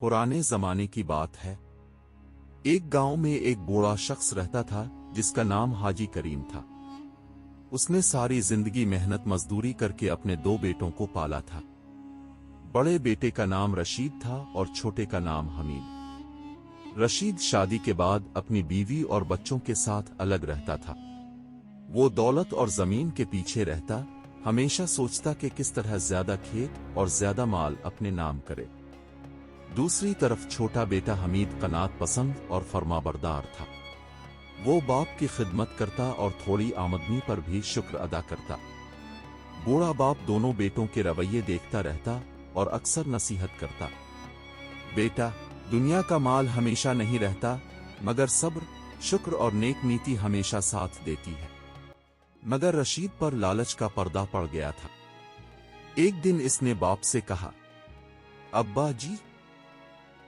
पुराने जमाने की बात है। एक गांव में एक बूढ़ा शख्स रहता था जिसका नाम हाजी करीम था। उसने सारी जिंदगी मेहनत मजदूरी करके अपने दो बेटों को पाला था। बड़े बेटे का नाम रशीद था और छोटे का नाम हमीद। रशीद शादी के बाद अपनी बीवी और बच्चों के साथ अलग रहता था। वो दौलत और जमीन के पीछे रहता, हमेशा सोचता कि किस तरह ज्यादा खेत और ज्यादा माल अपने नाम करे। दूसरी तरफ छोटा बेटा हमीद कनात पसंद और फरमाबरदार था। वो बाप की खिदमत करता और थोड़ी आमदनी पर भी शुक्र अदा करता। बूढ़ा बाप दोनों बेटों के रवैये देखता रहता और अक्सर नसीहत करता, बेटा, दुनिया का माल हमेशा नहीं रहता, मगर सब्र, शुक्र और नेक नीति हमेशा साथ देती है। मगर रशीद पर लालच का पर्दा पड़ गया था। एक दिन इसने बाप से कहा, अब्बा जी,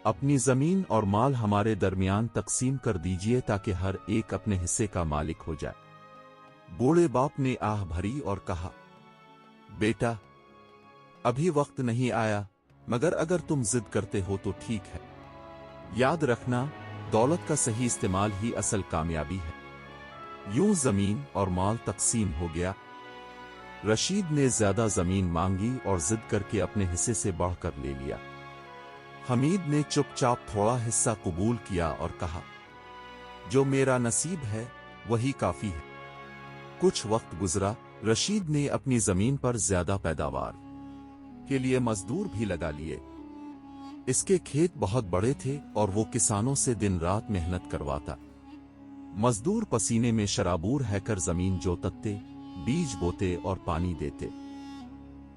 अपनी जमीन और माल हमारे दरमियान तकसीम कर दीजिए ताकि हर एक अपने हिस्से का मालिक हो जाए। बूढ़े बाप ने आह भरी और कहा, बेटा, अभी वक्त नहीं आया, मगर अगर तुम जिद करते हो तो ठीक है। याद रखना, दौलत का सही इस्तेमाल ही असल कामयाबी है। यूं जमीन और माल तकसीम हो गया। रशीद ने ज्यादा जमीन मांगी और जिद करके अपने हिस्से से बढ़कर ले लिया। हमीद ने चुपचाप थोड़ा हिस्सा कबूल किया और कहा, जो मेरा नसीब है वही काफी है। कुछ वक्त गुजरा, रशीद ने अपनी जमीन पर ज्यादा पैदावार के लिए मजदूर भी लगा लिए। इसके खेत बहुत बड़े थे और वो किसानों से दिन रात मेहनत करवाता। मजदूर पसीने में शराबूर हैकर जमीन जोतते, बीज बोते और पानी देते।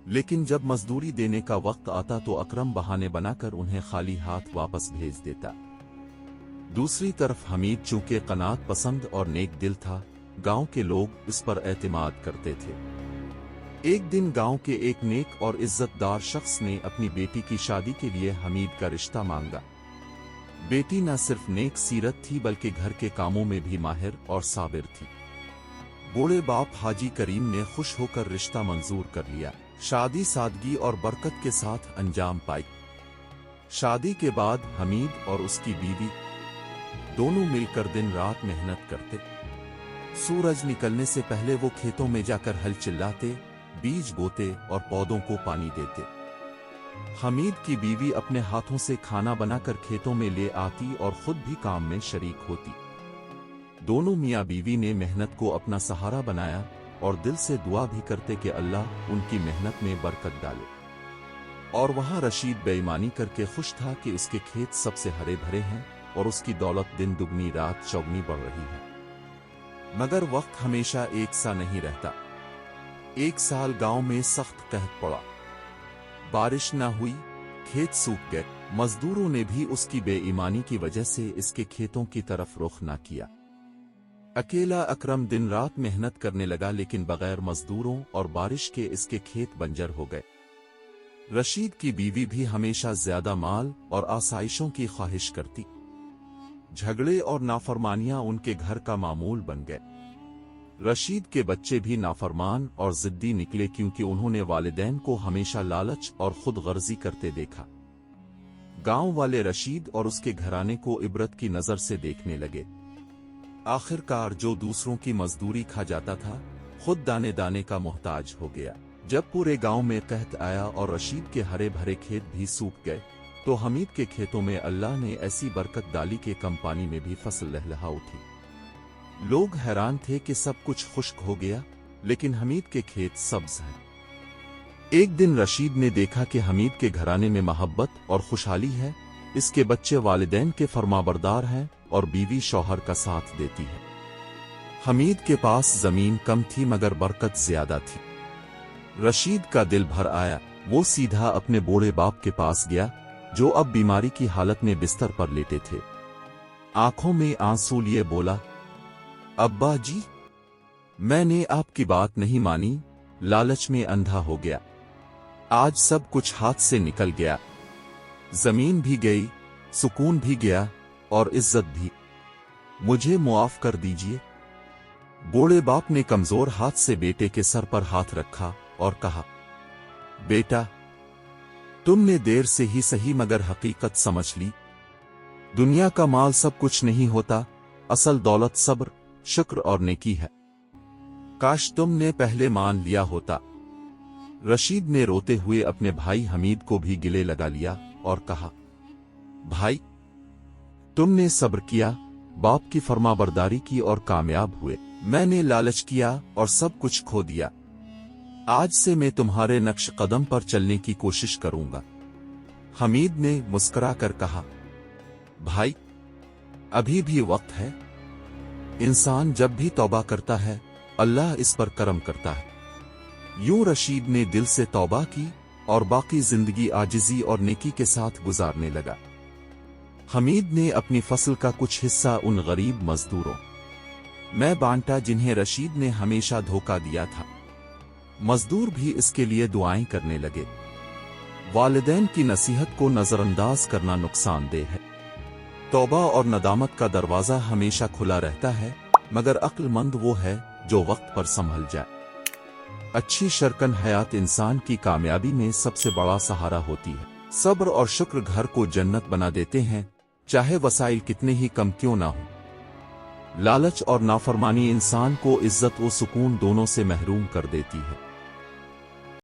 लेकिन जब मजदूरी देने का वक्त आता तो अकरम बहाने बनाकर उन्हें खाली हाथ वापस भेज देता। दूसरी तरफ हमीद चूंकि कनात पसंद और नेक दिल था, गांव के लोग इस पर एतमाद करते थे। एक दिन गांव के एक नेक और इज्जतदार शख्स ने अपनी बेटी की शादी के लिए हमीद का रिश्ता मांगा। बेटी न सिर्फ नेक सीरत थी बल्कि घर के कामों में भी माहिर और साबिर थी। बूढ़े बाप हाजी करीम ने खुश होकर रिश्ता मंजूर कर लिया। शादी सादगी और बरकत के साथ अंजाम पाई। शादी के बाद हमीद और उसकी बीवी दोनों मिलकर दिन रात मेहनत करते। सूरज निकलने से पहले वो खेतों में जाकर हल चिल्लाते, बीज बोते और पौधों को पानी देते। हमीद की बीवी अपने हाथों से खाना बनाकर खेतों में ले आती और खुद भी काम में शरीक होती। दोनों मियां बीवी ने मेहनत को अपना सहारा बनाया और दिल से दुआ भी करते कि अल्लाह उनकी मेहनत में बरकत डाले। और वहां रशीद बेईमानी करके खुश था कि उसके खेत सबसे हरे भरे हैं और उसकी दौलत दिन दुगनी रात चौगनी बढ़ रही है। मगर वक्त हमेशा एक सा नहीं रहता। एक साल गांव में सख्त कहत पड़ा। बारिश न हुई, खेत सूख गए। मजदूरों ने भी उसकी बेईमानी की वजह से इसके खेतों की तरफ रुख न किया। अकेला अकरम दिन रात मेहनत करने लगा, लेकिन बगैर मजदूरों और बारिश के इसके खेत बंजर हो गए। रशीद की बीवी भी हमेशा ज्यादा माल और आसाइशों की ख्वाहिश करती। झगड़े और नाफरमानियां उनके घर का मामूल बन गए। रशीद के बच्चे भी नाफरमान और जिद्दी निकले क्योंकि उन्होंने वालिदैन को हमेशा लालच और खुद गर्जी करते देखा। गांव वाले रशीद और उसके घराने को इबरत की नजर से देखने लगे। आखिरकार जो दूसरों की मजदूरी खा जाता था, खुद दाने दाने का मोहताज हो गया। जब पूरे गांव में कहत आया और रशीद के हरे भरे खेत भी सूख गए, तो हमीद के खेतों में अल्लाह ने ऐसी बरकत डाली कि कम पानी में भी फसल लहलहा उठी। लोग हैरान थे कि सब कुछ खुश्क हो गया, लेकिन हमीद के खेत सब्ज हैं। एक दिन रशीद ने देखा कि हमीद के घराने में मोहब्बत और खुशहाली है। इसके बच्चे वालिदैन के फरमाबरदार हैं और बीवी शौहर का साथ देती है। हमीद के पास जमीन कम थी मगर बरकत ज्यादा थी। रशीद का दिल भर आया। वो सीधा अपने बूढ़े बाप के पास गया, जो अब बीमारी की हालत में बिस्तर पर लेटे थे। आंखों में आंसू लिए बोला, अब्बा जी, मैंने आपकी बात नहीं मानी, लालच में अंधा हो गया। आज सब कुछ हाथ से निकल गया। जमीन भी गई, सुकून भी गया और इज्जत भी। मुझे मुआफ कर दीजिए। बूढ़े बाप ने कमजोर हाथ से बेटे के सर पर हाथ रखा और कहा, बेटा, तुमने देर से ही सही मगर हकीकत समझ ली। दुनिया का माल सब कुछ नहीं होता, असल दौलत सब्र, शुक्र और नेकी है। काश तुमने पहले मान लिया होता। रशीद ने रोते हुए अपने भाई हमीद को भी गिले लगा लिया और कहा, भाई, तुमने सब्र किया, बाप की फरमाबरदारी की और कामयाब हुए। मैंने लालच किया और सब कुछ खो दिया। आज से मैं तुम्हारे नक्श कदम पर चलने की कोशिश करूंगा। हमीद ने मुस्कुरा कर कहा, भाई, अभी भी वक्त है। इंसान जब भी तौबा करता है, अल्लाह इस पर करम करता है। यूं रशीद ने दिल से तौबा की और बाकी जिंदगी आजिजी और नेकी के साथ गुजारने लगा। हमीद ने अपनी फसल का कुछ हिस्सा उन गरीब मजदूरों में बांटा जिन्हें रशीद ने हमेशा धोखा दिया था। मजदूर भी इसके लिए दुआएं करने लगे। वालिदैन की नसीहत को नजरअंदाज करना नुकसानदेह है। तौबा और नदामत का दरवाजा हमेशा खुला रहता है, मगर अक्लमंद वो है जो वक्त पर संभल जाए। अच्छी शर्कन हयात इंसान की कामयाबी में सबसे बड़ा सहारा होती है। सब्र और शुक्र घर को जन्नत बना देते हैं, चाहे वसाइल कितने ही कम क्यों ना हो। लालच और नाफरमानी इंसान को इज्जत व सुकून दोनों से महरूम कर देती है।